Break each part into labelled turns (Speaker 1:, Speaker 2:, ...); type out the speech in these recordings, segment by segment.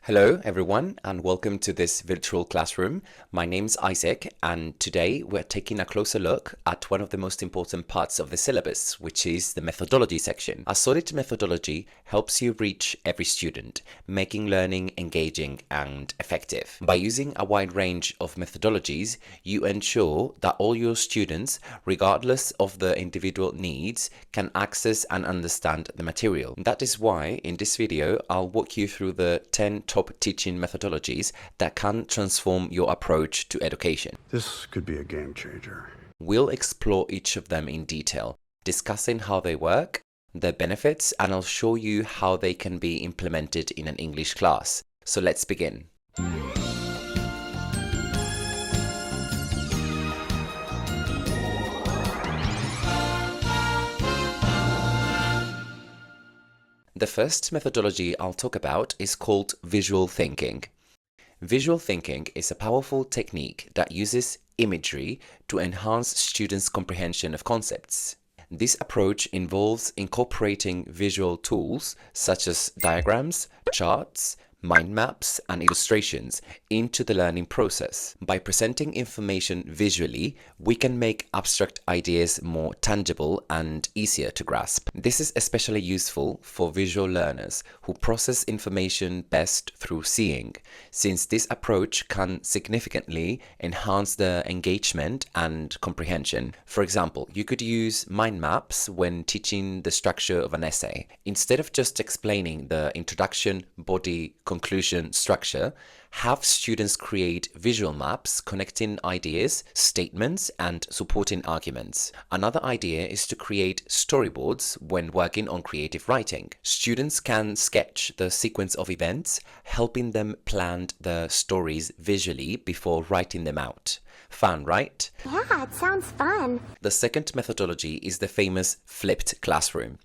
Speaker 1: Hello everyone and welcome to this virtual classroom. My name's Isaac and today we're taking a closer look at one of the most important parts of the syllabus, which is the methodology section. A solid methodology helps you reach every student, making learning engaging and effective. By using a wide range of methodologies, you ensure that all your students, regardless of their individual needs, can access and understand the material. That is why in this video I'll walk you through the 10 top teaching methodologies that can transform your approach to education.
Speaker 2: This could be a game changer.
Speaker 1: We'll explore each of them in detail, discussing how they work, their benefits, and I'll show you how they can be implemented in an English class. So let's begin. The first methodology I'll talk about is called visual thinking. Visual thinking is a powerful technique that uses imagery to enhance students' comprehension of concepts. This approach involves incorporating visual tools such as diagrams, charts, mind maps, and illustrations into the learning process. By presenting information visually, we can make abstract ideas more tangible and easier to grasp. This is especially useful for visual learners who process information best through seeing, since this approach can significantly enhance their engagement and comprehension. For example, you could use mind maps when teaching the structure of an essay. Instead of just explaining the introduction, body, conclusion, structure, have students create visual maps connecting ideas, statements, and supporting arguments. Another idea is to create storyboards when working on creative writing. Students can sketch the sequence of events, helping them plan the stories visually before writing them out. Fun, right?
Speaker 3: Yeah, it sounds fun.
Speaker 1: The second methodology is the famous flipped classroom.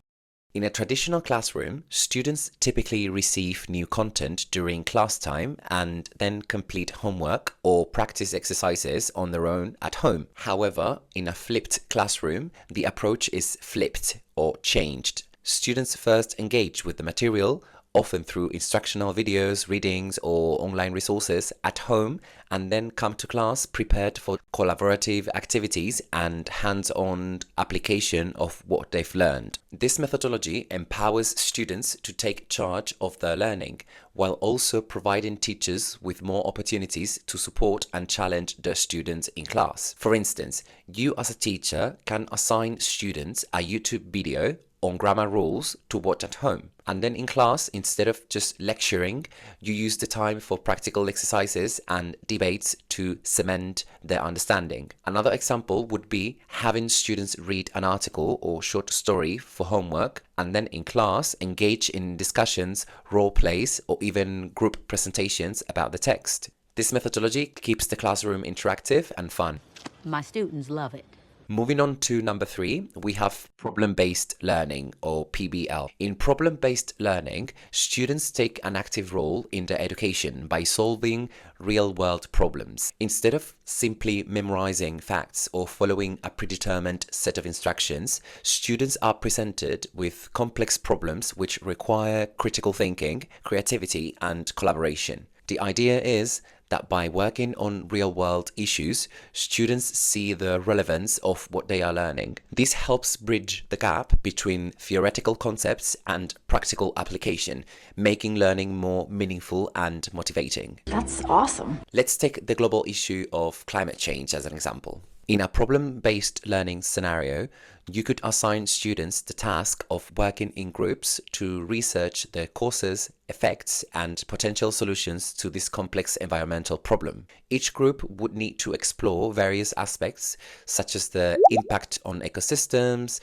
Speaker 1: In a traditional classroom, students typically receive new content during class time and then complete homework or practice exercises on their own at home. However, in a flipped classroom, the approach is flipped or changed. Students first engage with the material, often through instructional videos, readings, or online resources at home, and then come to class prepared for collaborative activities and hands-on application of what they've learned. This methodology empowers students to take charge of their learning, while also providing teachers with more opportunities to support and challenge their students in class. For instance, you as a teacher can assign students a YouTube video on grammar rules to watch at home. And then in class, instead of just lecturing, you use the time for practical exercises and debates to cement their understanding. Another example would be having students read an article or short story for homework, and then in class engage in discussions, role plays, or even group presentations about the text. This methodology keeps the classroom interactive and fun.
Speaker 4: My students love it.
Speaker 1: Moving on to number 3, we have problem-based learning, or PBL. In problem-based learning, students take an active role in their education by solving real-world problems. Instead of simply memorizing facts or following a predetermined set of instructions, students are presented with complex problems which require critical thinking, creativity, and collaboration. The idea is that by working on real-world issues, students see the relevance of what they are learning. This helps bridge the gap between theoretical concepts and practical application, making learning more meaningful and motivating.
Speaker 3: That's awesome.
Speaker 1: Let's take the global issue of climate change as an example. In a problem-based learning scenario, you could assign students the task of working in groups to research the causes, effects, and potential solutions to this complex environmental problem. Each group would need to explore various aspects, such as the impact on ecosystems,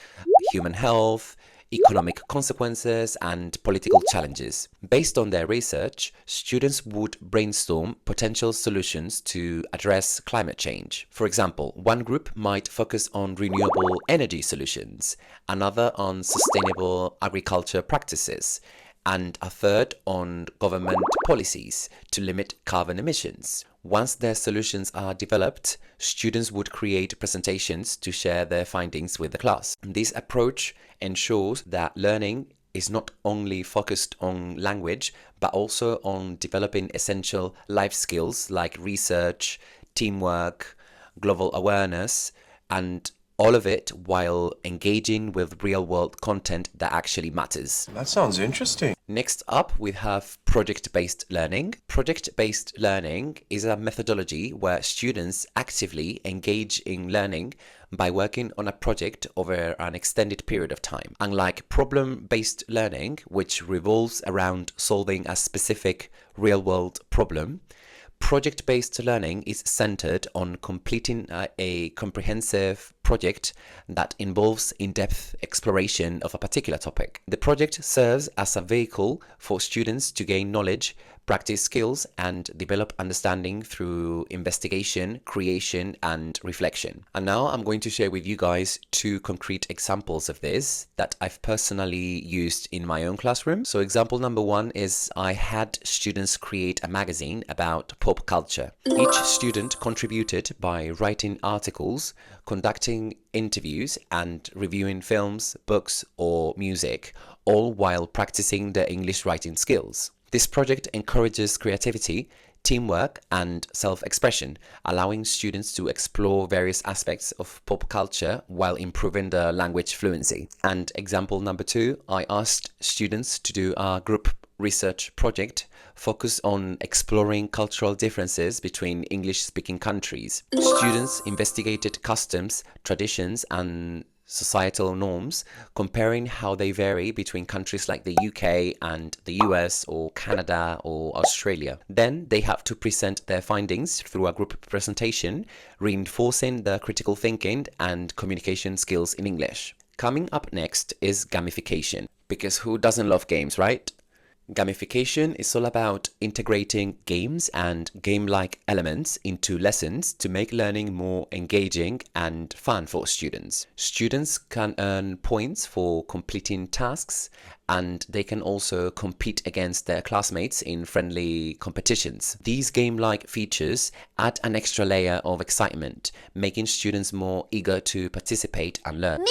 Speaker 1: human health, economic consequences, and political challenges. Based on their research, students would brainstorm potential solutions to address climate change. For example, one group might focus on renewable energy solutions, another on sustainable agriculture practices, and a third on government policies to limit carbon emissions. Once their solutions are developed, students would create presentations to share their findings with the class. This approach ensures that learning is not only focused on language, but also on developing essential life skills like research, teamwork, global awareness, and all of it while engaging with real-world content that actually matters.
Speaker 5: That sounds interesting.
Speaker 1: Next up, we have project-based learning. Project-based learning is a methodology where students actively engage in learning by working on a project over an extended period of time. Unlike problem-based learning, which revolves around solving a specific real-world problem, project-based learning is centered on completing a comprehensive project that involves in-depth exploration of a particular topic. The project serves as a vehicle for students to gain knowledge, practice skills, and develop understanding through investigation, creation, and reflection. And now I'm going to share with you guys 2 concrete examples of this that I've personally used in my own classroom. So example number 1 is I had students create a magazine about pop culture. Each student contributed by writing articles, conducting interviews, and reviewing films, books, or music, all while practicing their English writing skills. This project encourages creativity, teamwork, and self-expression, allowing students to explore various aspects of pop culture while improving their language fluency. And example number 2, I asked students to do a group research project focused on exploring cultural differences between English-speaking countries. Students investigated customs, traditions, and societal norms, comparing how they vary between countries like the UK and the US or Canada or Australia. Then they have to present their findings through a group presentation, reinforcing the critical thinking and communication skills in English. Coming up next is gamification, because who doesn't love games, right? Gamification is all about integrating games and game-like elements into lessons to make learning more engaging and fun for students. Students can earn points for completing tasks, and they can also compete against their classmates in friendly competitions. These game-like features add an extra layer of excitement, making students more eager to participate and learn.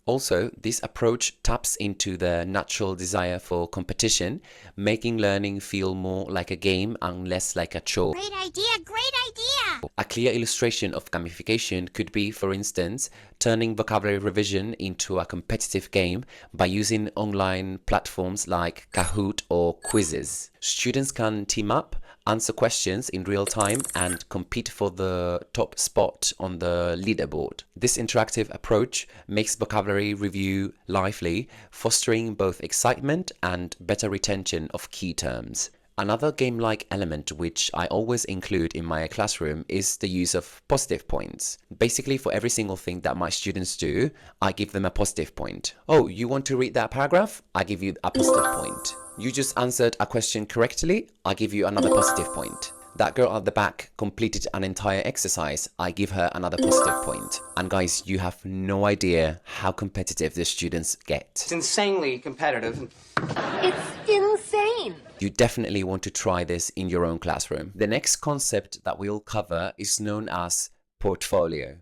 Speaker 1: Also, this approach taps into the natural desire for competition, making learning feel more like a game and less like a chore.
Speaker 3: Great idea, great idea!
Speaker 1: A clear illustration of gamification could be, for instance, turning vocabulary revision into a competitive game by using online platforms like Kahoot or quizzes. Students can team up, answer questions in real time, and compete for the top spot on the leaderboard. This interactive approach makes vocabulary review lively, fostering both excitement and better retention of key terms. Another game-like element which I always include in my classroom is the use of positive points. Basically, for every single thing that my students do, I give them a positive point. Oh, you want to read that paragraph? I give you a positive point. You just answered a question correctly? I give you another positive point. That girl at the back completed an entire exercise. I give her another positive point. And guys, you have no idea how competitive the students get.
Speaker 6: It's insanely competitive.
Speaker 4: It's insane.
Speaker 1: You definitely want to try this in your own classroom. The next concept that we'll cover is known as portfolio.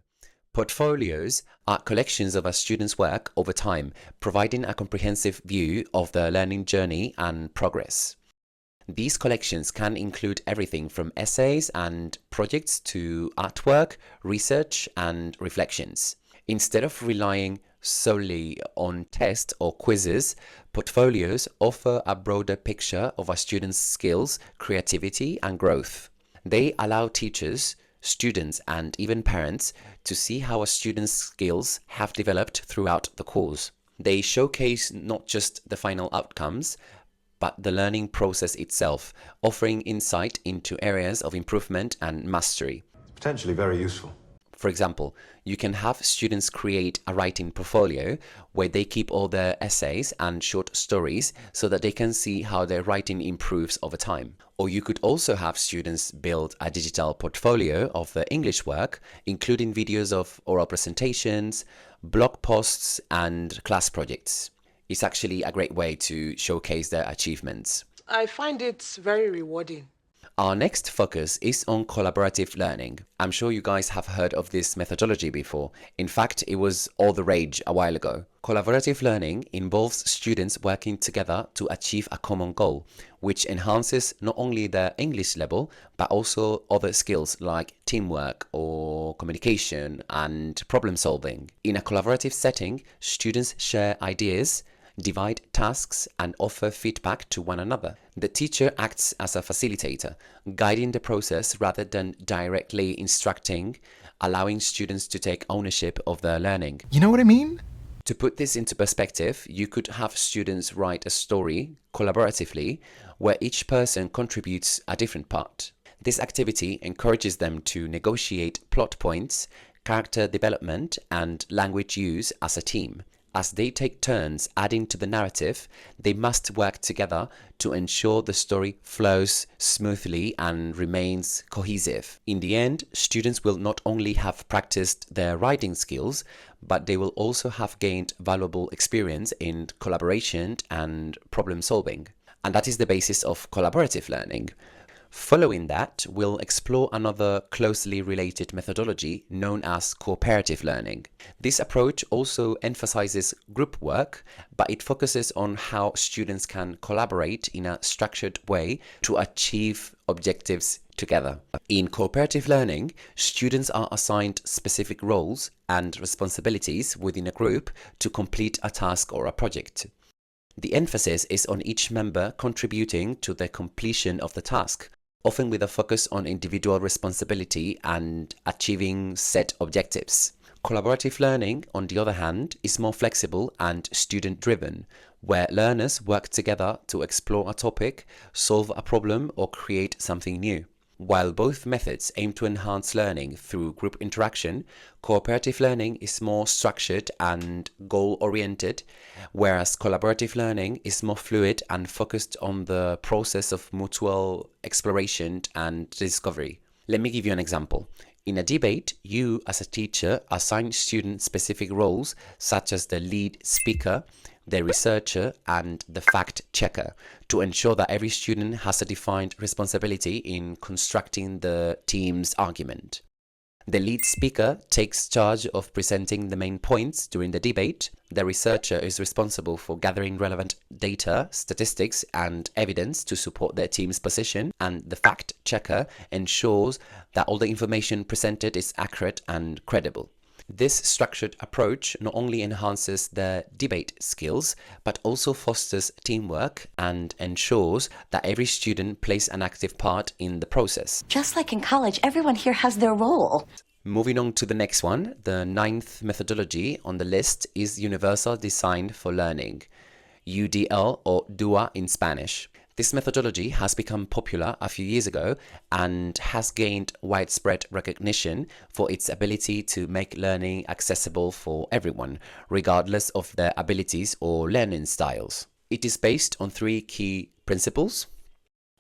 Speaker 1: Portfolios are collections of a student's work over time, providing a comprehensive view of their learning journey and progress. These collections can include everything from essays and projects to artwork, research, and reflections. Instead of relying solely on tests or quizzes, portfolios offer a broader picture of a student's skills, creativity, and growth. They allow teachers, students, and even parents to see how a student's skills have developed throughout the course. They showcase not just the final outcomes, but the learning process itself, offering insight into areas of improvement and mastery.
Speaker 7: Potentially very useful.
Speaker 1: For example, you can have students create a writing portfolio where they keep all their essays and short stories so that they can see how their writing improves over time. Or you could also have students build a digital portfolio of their English work, including videos of oral presentations, blog posts, and class projects. It's actually a great way to showcase their achievements.
Speaker 8: I find it very rewarding.
Speaker 1: Our next focus is on collaborative learning. I'm sure you guys have heard of this methodology before. In fact, it was all the rage a while ago. Collaborative learning involves students working together to achieve a common goal, which enhances not only their English level, but also other skills like teamwork or communication and problem solving. In a collaborative setting, students share ideas, divide tasks, and offer feedback to one another. The teacher acts as a facilitator, guiding the process rather than directly instructing, allowing students to take ownership of their learning.
Speaker 5: You know what I mean?
Speaker 1: To put this into perspective, you could have students write a story collaboratively where each person contributes a different part. This activity encourages them to negotiate plot points, character development, and language use as a team. As they take turns adding to the narrative, they must work together to ensure the story flows smoothly and remains cohesive. In the end, students will not only have practiced their writing skills, but they will also have gained valuable experience in collaboration and problem solving. And that is the basis of collaborative learning. Following that, we'll explore another closely related methodology known as cooperative learning. This approach also emphasizes group work, but it focuses on how students can collaborate in a structured way to achieve objectives together. In cooperative learning, students are assigned specific roles and responsibilities within a group to complete a task or a project. The emphasis is on each member contributing to the completion of the task, often with a focus on individual responsibility and achieving set objectives. Collaborative learning, on the other hand, is more flexible and student-driven, where learners work together to explore a topic, solve a problem, or create something new. While both methods aim to enhance learning through group interaction, cooperative learning is more structured and goal-oriented, whereas collaborative learning is more fluid and focused on the process of mutual exploration and discovery. Let me give you an example. In a debate, you as a teacher assign students specific roles such as the lead speaker, the researcher, and the fact checker to ensure that every student has a defined responsibility in constructing the team's argument. The lead speaker takes charge of presenting the main points during the debate. The researcher is responsible for gathering relevant data, statistics, and evidence to support their team's position, and the fact checker ensures that all the information presented is accurate and credible. This structured approach not only enhances their debate skills, but also fosters teamwork and ensures that every student plays an active part in the process.
Speaker 4: Just like in college, everyone here has their role.
Speaker 1: Moving on to the next one, the 9th methodology on the list is Universal Design for Learning, UDL or DUA in Spanish. This methodology has become popular a few years ago and has gained widespread recognition for its ability to make learning accessible for everyone, regardless of their abilities or learning styles. It is based on 3 key principles.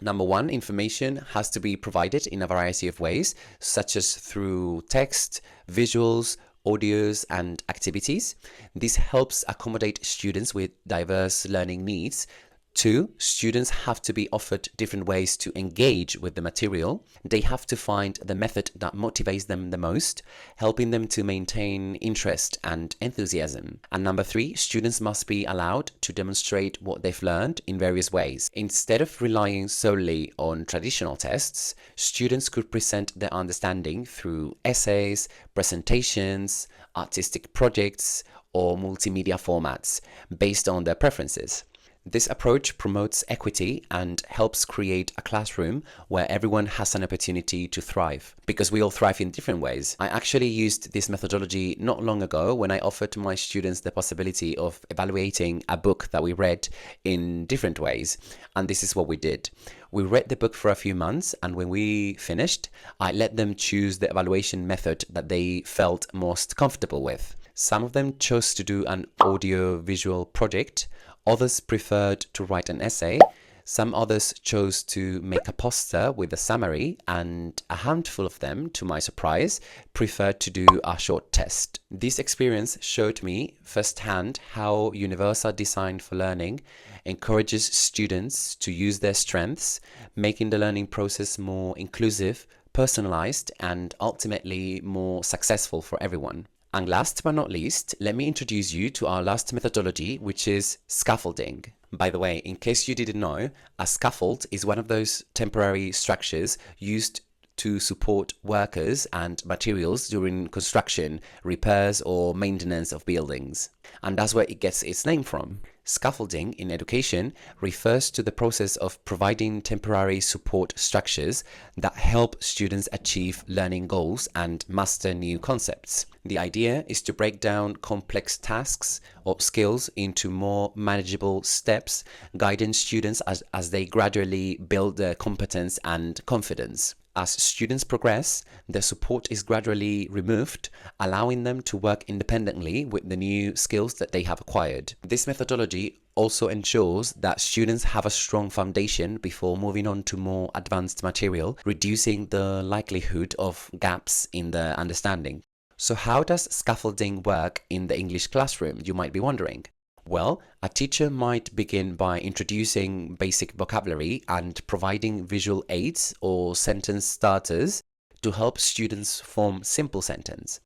Speaker 1: Number 1, information has to be provided in a variety of ways, such as through text, visuals, audios, and activities. This helps accommodate students with diverse learning needs. 2, students have to be offered different ways to engage with the material. They have to find the method that motivates them the most, helping them to maintain interest and enthusiasm. And number 3, students must be allowed to demonstrate what they've learned in various ways. Instead of relying solely on traditional tests, students could present their understanding through essays, presentations, artistic projects, or multimedia formats based on their preferences. This approach promotes equity and helps create a classroom where everyone has an opportunity to thrive, because we all thrive in different ways. I actually used this methodology not long ago when I offered to my students the possibility of evaluating a book that we read in different ways, and this is what we did. We read the book for a few months, and when we finished, I let them choose the evaluation method that they felt most comfortable with. Some of them chose to do an audio-visual project. Others preferred to write an essay. Some others chose to make a poster with a summary, and a handful of them, to my surprise, preferred to do a short test. This experience showed me firsthand how universal design for learning encourages students to use their strengths, making the learning process more inclusive, personalized, and ultimately more successful for everyone. And last but not least, let me introduce you to our last methodology, which is scaffolding. By the way, in case you didn't know, a scaffold is one of those temporary structures used to support workers and materials during construction, repairs, or maintenance of buildings. And that's where it gets its name from. Scaffolding in education refers to the process of providing temporary support structures that help students achieve learning goals and master new concepts. The idea is to break down complex tasks or skills into more manageable steps, guiding students as they gradually build their competence and confidence. As students progress, the support is gradually removed, allowing them to work independently with the new skills that they have acquired. This methodology also ensures that students have a strong foundation before moving on to more advanced material, reducing the likelihood of gaps in their understanding. So how does scaffolding work in the English classroom, you might be wondering? Well, a teacher might begin by introducing basic vocabulary and providing visual aids or sentence starters to help students form simple sentences.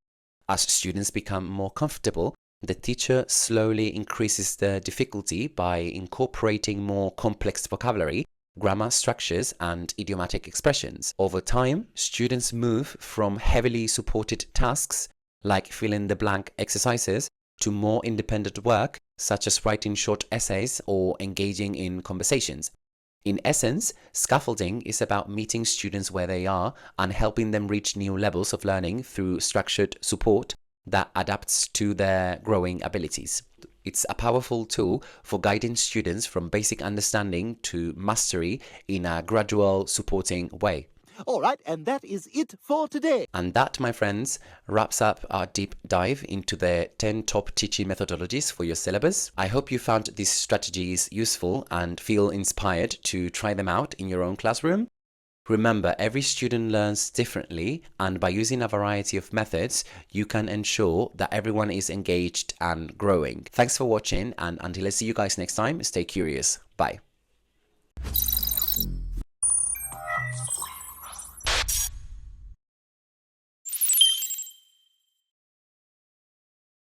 Speaker 1: As students become more comfortable, the teacher slowly increases the difficulty by incorporating more complex vocabulary, grammar structures, and idiomatic expressions. Over time, students move from heavily supported tasks like fill-in-the-blank exercises to more independent work, such as writing short essays or engaging in conversations. In essence, scaffolding is about meeting students where they are and helping them reach new levels of learning through structured support that adapts to their growing abilities. It's a powerful tool for guiding students from basic understanding to mastery in a gradual, supporting way.
Speaker 5: All right, and that is it for today.
Speaker 1: And that, my friends, wraps up our deep dive into the 10 top teaching methodologies for your syllabus. I hope you found these strategies useful and feel inspired to try them out in your own classroom. Remember, every student learns differently, and by using a variety of methods, you can ensure that everyone is engaged and growing. Thanks for watching, and until I see you guys next time, stay curious. Bye.